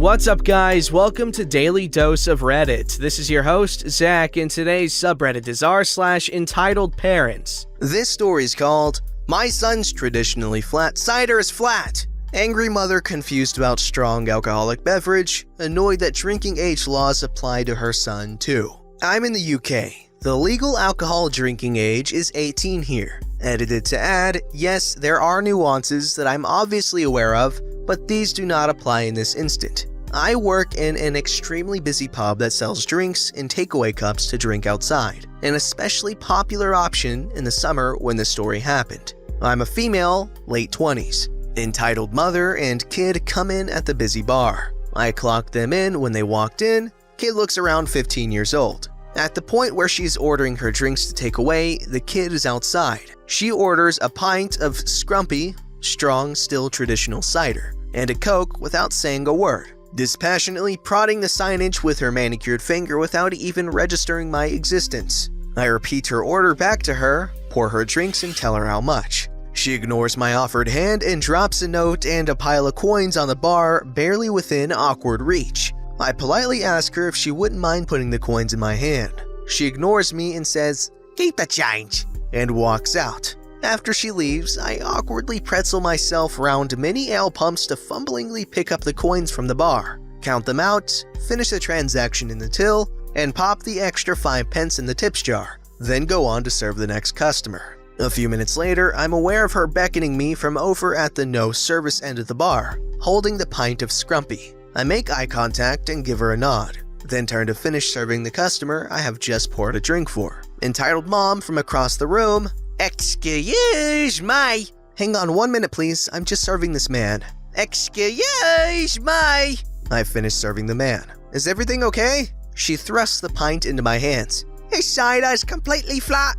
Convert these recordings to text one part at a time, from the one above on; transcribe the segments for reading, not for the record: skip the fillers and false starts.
What's up, guys? Welcome to Daily Dose of Reddit. This is your host, Zach, and today's subreddit is r/EntitledParents. This story is called, My Son's Traditionally Flat Cider is Flat. Angry mother confused about strong alcoholic beverage, annoyed that drinking age laws apply to her son too. I'm in the UK. The legal alcohol drinking age is 18 here. Edited to add, yes, there are nuances that I'm obviously aware of, but these do not apply in this instant. I work in an extremely busy pub that sells drinks in takeaway cups to drink outside, an especially popular option in the summer when the story happened. I'm a female, late 20s. Entitled mother and kid come in at the busy bar. I clocked them in when they walked in. Kid looks around 15 years old. At the point where she's ordering her drinks to take away, the kid is outside. She orders a pint of scrumpy, strong, still traditional cider, and a Coke without saying a word, dispassionately prodding the signage with her manicured finger without even registering my existence. I repeat her order back to her, pour her drinks and tell her how much. She ignores my offered hand and drops a note and a pile of coins on the bar, barely within awkward reach. I politely ask her if she wouldn't mind putting the coins in my hand. She ignores me and says, "Keep the change," and walks out. After she leaves, I awkwardly pretzel myself round many ale pumps to fumblingly pick up the coins from the bar, count them out, finish the transaction in the till, and pop the extra 5 pence in the tips jar, then go on to serve the next customer. A few minutes later, I'm aware of her beckoning me from over at the no service end of the bar, holding the pint of scrumpy. I make eye contact and give her a nod, then turn to finish serving the customer I have just poured a drink for. Entitled mom from across the room, "Excuse me." "Hang on 1 minute please, I'm just serving this man." "Excuse me." I finish serving the man. "Is everything okay?" She thrusts the pint into my hands. "His cider's completely flat."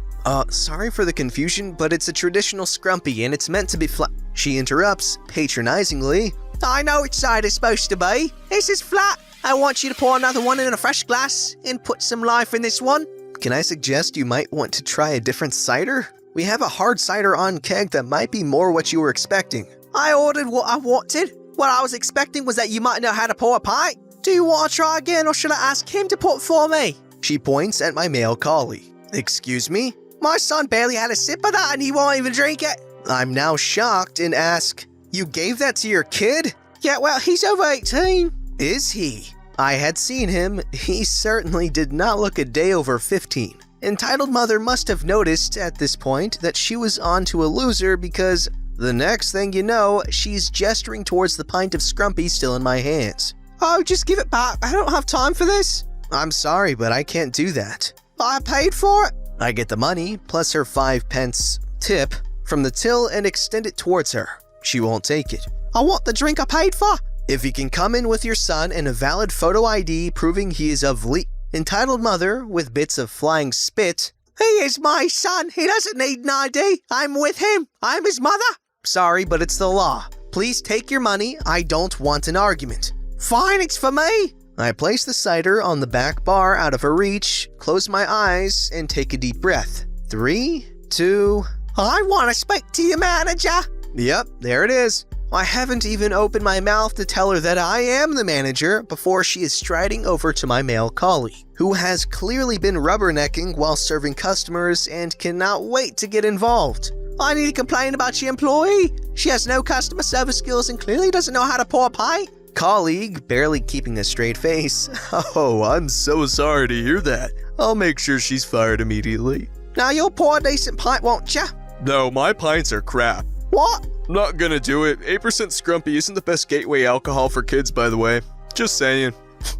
Sorry for the confusion, but it's a traditional scrumpy and it's meant to be flat." She interrupts, patronizingly, "I know what cider's supposed to be. This is flat. I want you to pour another one in a fresh glass and put some life in this one." "Can I suggest you might want to try a different cider? We have a hard cider on keg that might be more what you were expecting." "I ordered what I wanted. What I was expecting was that you might know how to pour a pint. Do you want to try again or should I ask him to pour it for me?" She points at my male colleague. "Excuse me?" "My son barely had a sip of that and he won't even drink it." I'm now shocked and ask, "You gave that to your kid?" "Yeah, well, he's over 18. "Is he?" I had seen him. He certainly did not look a day over 15. Entitled mother must have noticed at this point that she was onto a loser because the next thing you know, she's gesturing towards the pint of scrumpy still in my hands. "Oh, just give it back. I don't have time for this." "I'm sorry, but I can't do that." "I paid for it." I get the money, plus her 5 pence tip, from the till and extend it towards her. She won't take it. "I want the drink I paid for." "If you can come in with your son and a valid photo ID proving he is of Entitled mother, with bits of flying spit, "He is my son. He doesn't need an ID. I'm with him. I'm his mother." "Sorry, but it's the law. Please take your money. I don't want an argument." "Fine, it's for me." I place the cider on the back bar out of her reach, close my eyes, and take a deep breath. 3, 2... "I want to speak to your manager." Yep, there it is. I haven't even opened my mouth to tell her that I am the manager before she is striding over to my male colleague, who has clearly been rubbernecking while serving customers and cannot wait to get involved. "I need to complain about your employee. She has no customer service skills and clearly doesn't know how to pour a pint." Colleague, barely keeping a straight face, "Oh, I'm so sorry to hear that. I'll make sure she's fired immediately." "Now you'll pour a decent pint, won't ya?" No, my pints are crap. "What?" Not gonna do it. 8% scrumpy isn't the best gateway alcohol for kids, by the way. Just saying.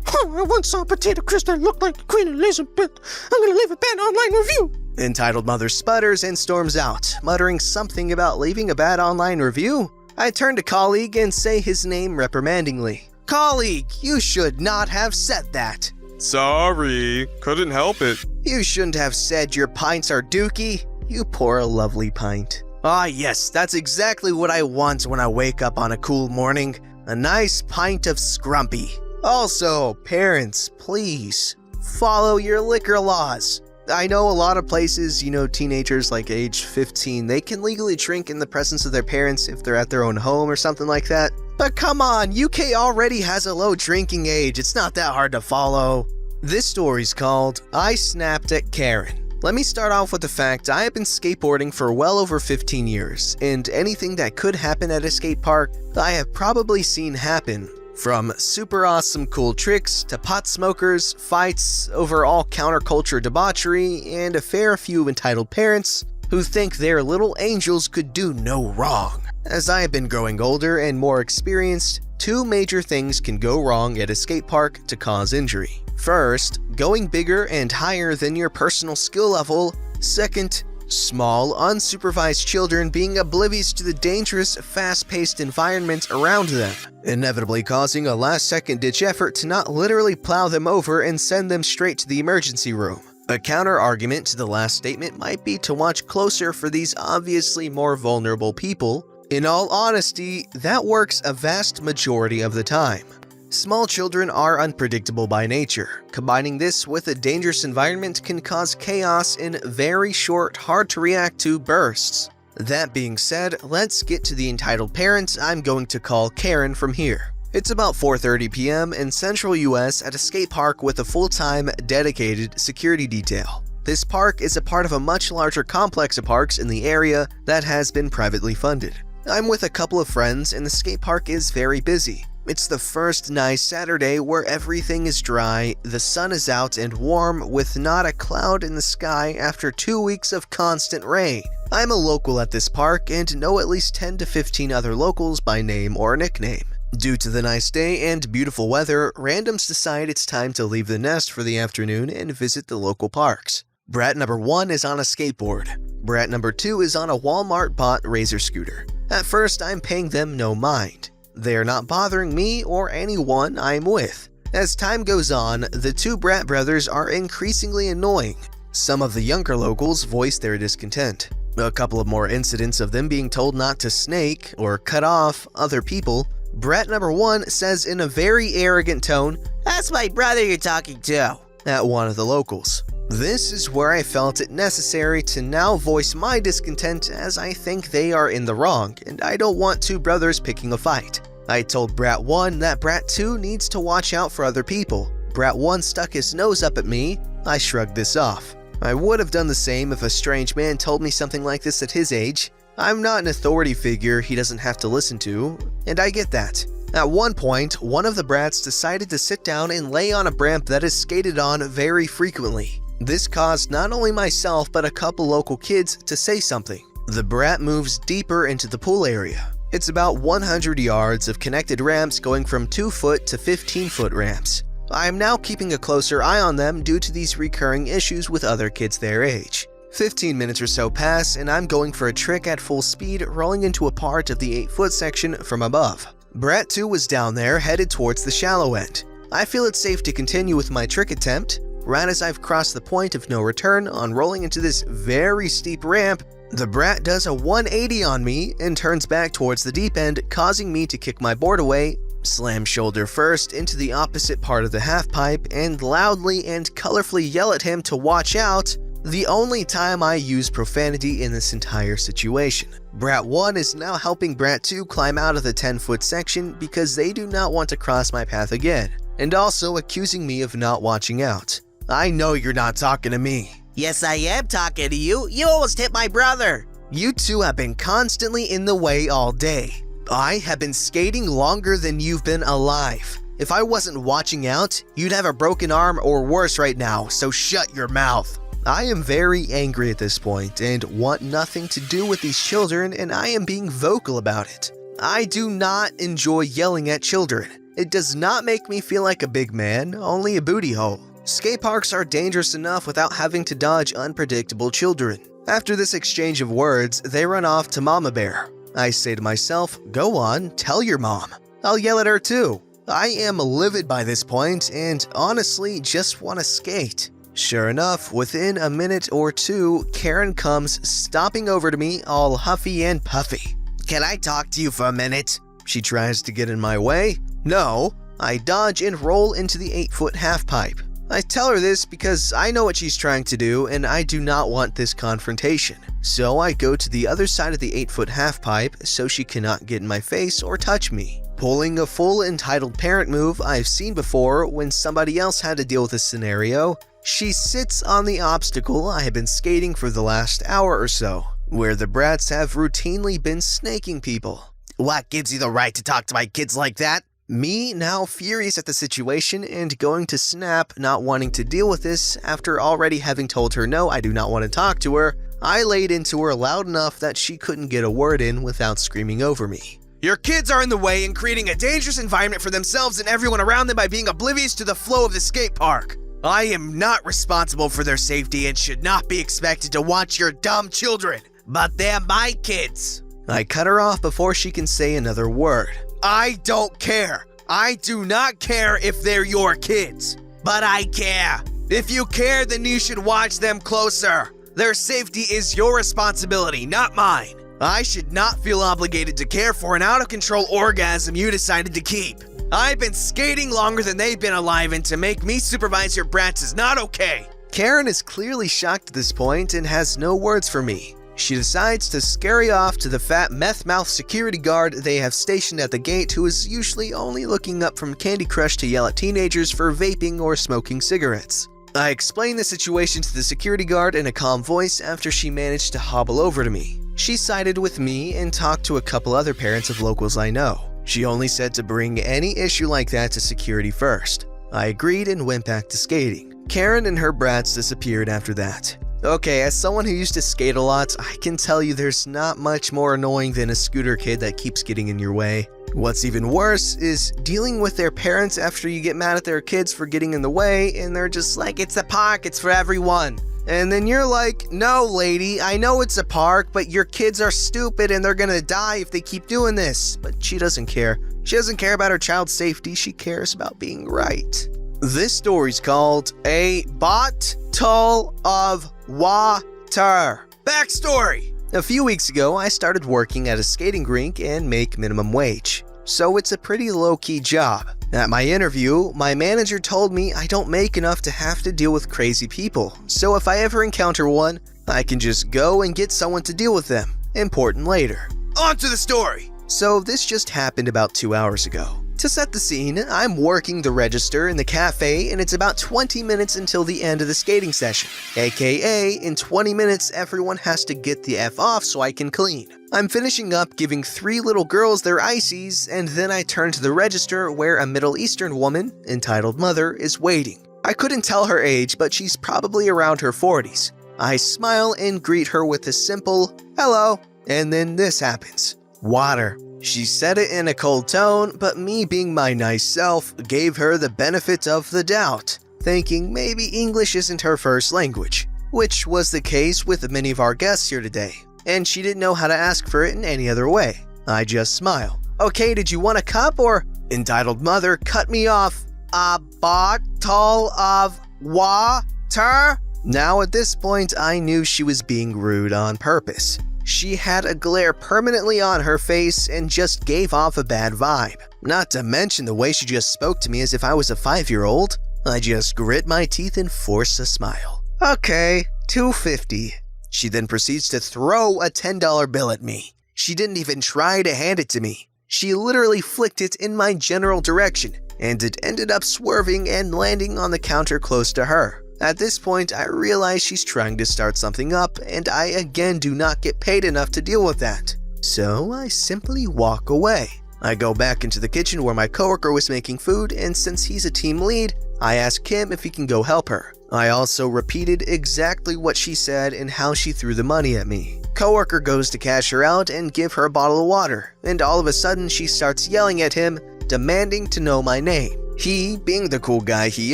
"I once saw a potato crisp that looked like Queen Elizabeth. I'm gonna leave a bad online review." Entitled mother sputters and storms out, muttering something about leaving a bad online review. I turn to colleague and say his name reprimandingly. "Colleague, you should not have said that." Sorry, couldn't help it. "You shouldn't have said your pints are dookie. You pour a lovely pint." Ah yes, that's exactly what I want when I wake up on a cool morning. A nice pint of scrumpy. Also, parents, please, follow your liquor laws. I know a lot of places, teenagers like age 15, they can legally drink in the presence of their parents if they're at their own home or something like that. But come on, UK already has a low drinking age, it's not that hard to follow. This story's called I Snapped at Karen. Let me start off with the fact I have been skateboarding for well over 15 years, and anything that could happen at a skate park, I have probably seen happen. From super awesome cool tricks to pot smokers, fights, overall counterculture debauchery, and a fair few entitled parents who think their little angels could do no wrong. As I have been growing older and more experienced, two major things can go wrong at a skate park to cause injury. First, going bigger and higher than your personal skill level. Second, small, unsupervised children being oblivious to the dangerous, fast-paced environment around them, inevitably causing a last-second ditch effort to not literally plow them over and send them straight to the emergency room. A counter-argument to the last statement might be to watch closer for these obviously more vulnerable people. In all honesty, that works a vast majority of the time. Small children are unpredictable by nature. Combining this with a dangerous environment can cause chaos in very short, hard-to-react-to bursts. That being said, let's get to the entitled parent I'm going to call Karen from here. It's about 4:30 p.m. in central US at a skate park with a full-time, dedicated security detail. This park is a part of a much larger complex of parks in the area that has been privately funded. I'm with a couple of friends and the skate park is very busy. It's the first nice Saturday where everything is dry, the sun is out and warm with not a cloud in the sky after 2 weeks of constant rain. I'm a local at this park and know at least 10 to 15 other locals by name or nickname. Due to the nice day and beautiful weather, randoms decide it's time to leave the nest for the afternoon and visit the local parks. Brat number 1 is on a skateboard. Brat number 2 is on a Walmart bought Razor scooter. At first, I'm paying them no mind. They are not bothering me or anyone I'm with. As time goes on, the two Brat brothers are increasingly annoying. Some of the younger locals voice their discontent. A couple of more incidents of them being told not to snake or cut off other people. Brat number 1 says in a very arrogant tone, "That's my brother you're talking to," at one of the locals. This is where I felt it necessary to now voice my discontent as I think they are in the wrong and I don't want two brothers picking a fight. I told Brat 1 that Brat 2 needs to watch out for other people. Brat 1 stuck his nose up at me. I shrugged this off. I would have done the same if a strange man told me something like this at his age. I'm not an authority figure he doesn't have to listen to, and I get that. At one point, one of the brats decided to sit down and lay on a ramp that is skated on very frequently. This caused not only myself but a couple local kids to say something. The brat moves deeper into the pool area. It's about 100 yards of connected ramps going from 2-foot to 15-foot ramps. I am now keeping a closer eye on them due to these recurring issues with other kids their age. 15 minutes or so pass and I'm going for a trick at full speed, rolling into a part of the 8-foot section from above. Brat 2 was down there headed towards the shallow end. I feel it's safe to continue with my trick attempt. Right as I've crossed the point of no return on rolling into this very steep ramp, the brat does a 180 on me and turns back towards the deep end, causing me to kick my board away, slam shoulder first into the opposite part of the halfpipe, and loudly and colorfully yell at him to watch out, the only time I use profanity in this entire situation. Brat 1 is now helping Brat 2 climb out of the 10-foot section because they do not want to cross my path again, and also accusing me of not watching out. I know you're not talking to me. Yes, I am talking to you. You almost hit my brother. You two have been constantly in the way all day. I have been skating longer than you've been alive. If I wasn't watching out, you'd have a broken arm or worse right now, so shut your mouth. I am very angry at this point and want nothing to do with these children, and I am being vocal about it. I do not enjoy yelling at children. It does not make me feel like a big man, only a booty hole. Skate parks are dangerous enough without having to dodge unpredictable children. After this exchange of words, they run off to Mama Bear. I say to myself, go on, tell your mom. I'll yell at her too. I am livid by this point and honestly just want to skate. Sure enough, within a minute or two, Karen comes stomping over to me all huffy and puffy. Can I talk to you for a minute? She tries to get in my way. No, I dodge and roll into the 8-foot halfpipe. I tell her this because I know what she's trying to do and I do not want this confrontation. So I go to the other side of the 8-foot halfpipe so she cannot get in my face or touch me. Pulling a full entitled parent move I've seen before when somebody else had to deal with a scenario, she sits on the obstacle I have been skating for the last hour or so, where the brats have routinely been snaking people. What gives you the right to talk to my kids like that? Me now furious at the situation and going to snap, not wanting to deal with this after already having told her no, I do not want to talk to her, I laid into her loud enough that she couldn't get a word in without screaming over me. Your kids are in the way and creating a dangerous environment for themselves and everyone around them by being oblivious to the flow of the skate park. I am not responsible for their safety and should not be expected to watch your dumb children. But they're my kids. I cut her off before she can say another word. I don't care. I do not care if they're your kids. But I care. If you care, then you should watch them closer. Their safety is your responsibility, not mine. I should not feel obligated to care for an out-of-control orgasm you decided to keep. I've been skating longer than they've been alive, and to make me supervise your brats is not okay. Karen is clearly shocked at this point and has no words for me. She decides to scurry off to the fat meth-mouth security guard they have stationed at the gate, who is usually only looking up from Candy Crush to yell at teenagers for vaping or smoking cigarettes. I explain the situation to the security guard in a calm voice after she managed to hobble over to me. She sided with me and talked to a couple other parents of locals I know. She only said to bring any issue like that to security first. I agreed and went back to skating. Karen and her brats disappeared after that. Okay, as someone who used to skate a lot, I can tell you there's not much more annoying than a scooter kid that keeps getting in your way. What's even worse is dealing with their parents after you get mad at their kids for getting in the way and they're just like, it's a park, it's for everyone. And then you're like, no lady, I know it's a park, but your kids are stupid and they're gonna die if they keep doing this. But she doesn't care. She doesn't care about her child's safety, she cares about being right. This story's called A Bottle of Water. Backstory! A few weeks ago, I started working at a skating rink and make minimum wage. So it's a pretty low-key job. At my interview, my manager told me I don't make enough to have to deal with crazy people. So if I ever encounter one, I can just go and get someone to deal with them. Important later. On to the story! So this just happened about 2 hours ago. To set the scene, I'm working the register in the cafe and it's about 20 minutes until the end of the skating session. AKA, in 20 minutes everyone has to get the F off so I can clean. I'm finishing up giving 3 little girls their ices and then I turn to the register where a Middle Eastern woman, entitled mother, is waiting. I couldn't tell her age, but she's probably around her 40s. I smile and greet her with a simple, hello, and then this happens. Water. She said it in a cold tone, but me being my nice self gave her the benefit of the doubt, thinking maybe English isn't her first language, which was the case with many of our guests here today, and she didn't know how to ask for it in any other way. I just smile. Okay, did you want a cup or? Entitled mother cut me off. A bottle of water? Now at this point, I knew she was being rude on purpose. She had a glare permanently on her face and just gave off a bad vibe. Not to mention the way she just spoke to me as if I was a 5-year-old. I just grit my teeth and force a smile. Okay, $2.50. She then proceeds to throw a $10 bill at me. She didn't even try to hand it to me. She literally flicked it in my general direction, and it ended up swerving and landing on the counter close to her. At this point, I realize she's trying to start something up, and I again do not get paid enough to deal with that. So I simply walk away. I go back into the kitchen where my coworker was making food, and since he's a team lead, I ask him if he can go help her. I also repeated exactly what she said and how she threw the money at me. Coworker goes to cash her out and give her a bottle of water, and all of a sudden she starts yelling at him, demanding to know my name. He, being the cool guy he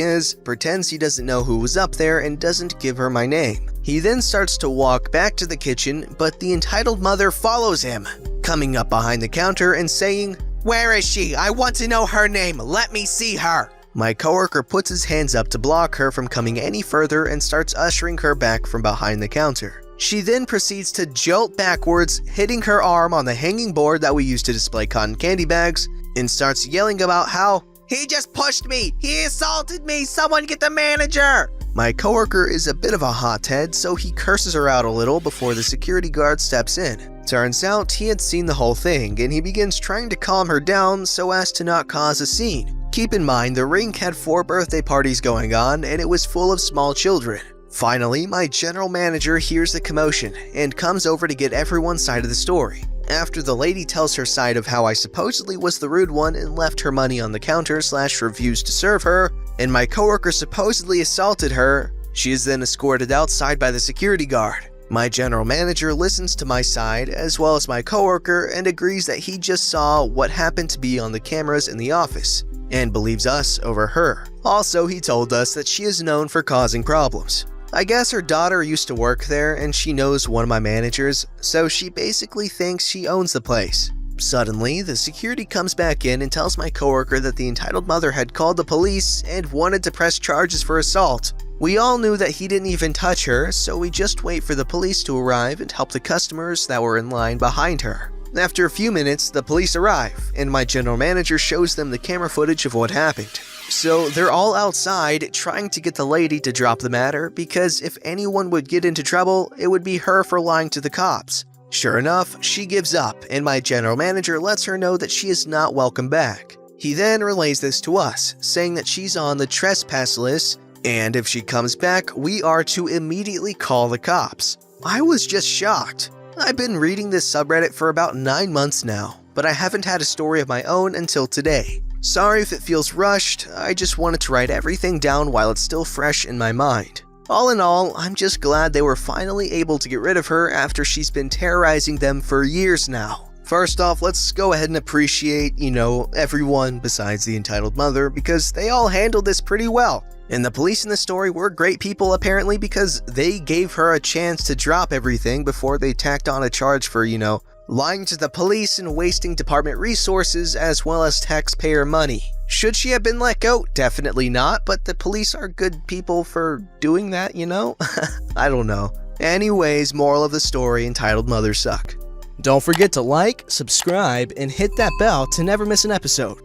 is, pretends he doesn't know who was up there and doesn't give her my name. He then starts to walk back to the kitchen, but the entitled mother follows him, coming up behind the counter and saying, Where is she? I want to know her name. Let me see her. My coworker puts his hands up to block her from coming any further and starts ushering her back from behind the counter. She then proceeds to jolt backwards, hitting her arm on the hanging board that we use to display cotton candy bags, and starts yelling about how, He just pushed me. He assaulted me. Someone get the manager. My coworker is a bit of a hothead, so he curses her out a little before the security guard steps in. Turns out he had seen the whole thing, and he begins trying to calm her down so as to not cause a scene. Keep in mind, the rink had 4 birthday parties going on, and it was full of small children. Finally, my general manager hears the commotion and comes over to get everyone's side of the story. After the lady tells her side of how I supposedly was the rude one and left her money on the counter / refused to serve her, and my coworker supposedly assaulted her, she is then escorted outside by the security guard. My general manager listens to my side as well as my coworker and agrees that he just saw what happened to be on the cameras in the office and believes us over her. Also, he told us that she is known for causing problems. I guess her daughter used to work there and she knows one of my managers, so she basically thinks she owns the place. Suddenly, the security comes back in and tells my coworker that the entitled mother had called the police and wanted to press charges for assault. We all knew that he didn't even touch her, so we just wait for the police to arrive and help the customers that were in line behind her. After a few minutes, the police arrive, and my general manager shows them the camera footage of what happened. So they're all outside trying to get the lady to drop the matter, because if anyone would get into trouble, it would be her for lying to the cops. Sure enough, she gives up, and my general manager lets her know that she is not welcome back. He then relays this to us, saying that she's on the trespass list, and if she comes back, we are to immediately call the cops. I was just shocked. I've been reading this subreddit for about 9 months now, but I haven't had a story of my own until today. Sorry if it feels rushed, I just wanted to write everything down while it's still fresh in my mind. All in all, I'm just glad they were finally able to get rid of her after she's been terrorizing them for years now. First off, let's go ahead and appreciate, everyone besides the entitled mother, because they all handled this pretty well. And the police in the story were great people apparently, because they gave her a chance to drop everything before they tacked on a charge for, lying to the police and wasting department resources as well as taxpayer money. Should she have been let go? Definitely not, but the police are good people for doing that, I don't know. Anyways, moral of the story, entitled mothers suck. Don't forget to like, subscribe, and hit that bell to never miss an episode.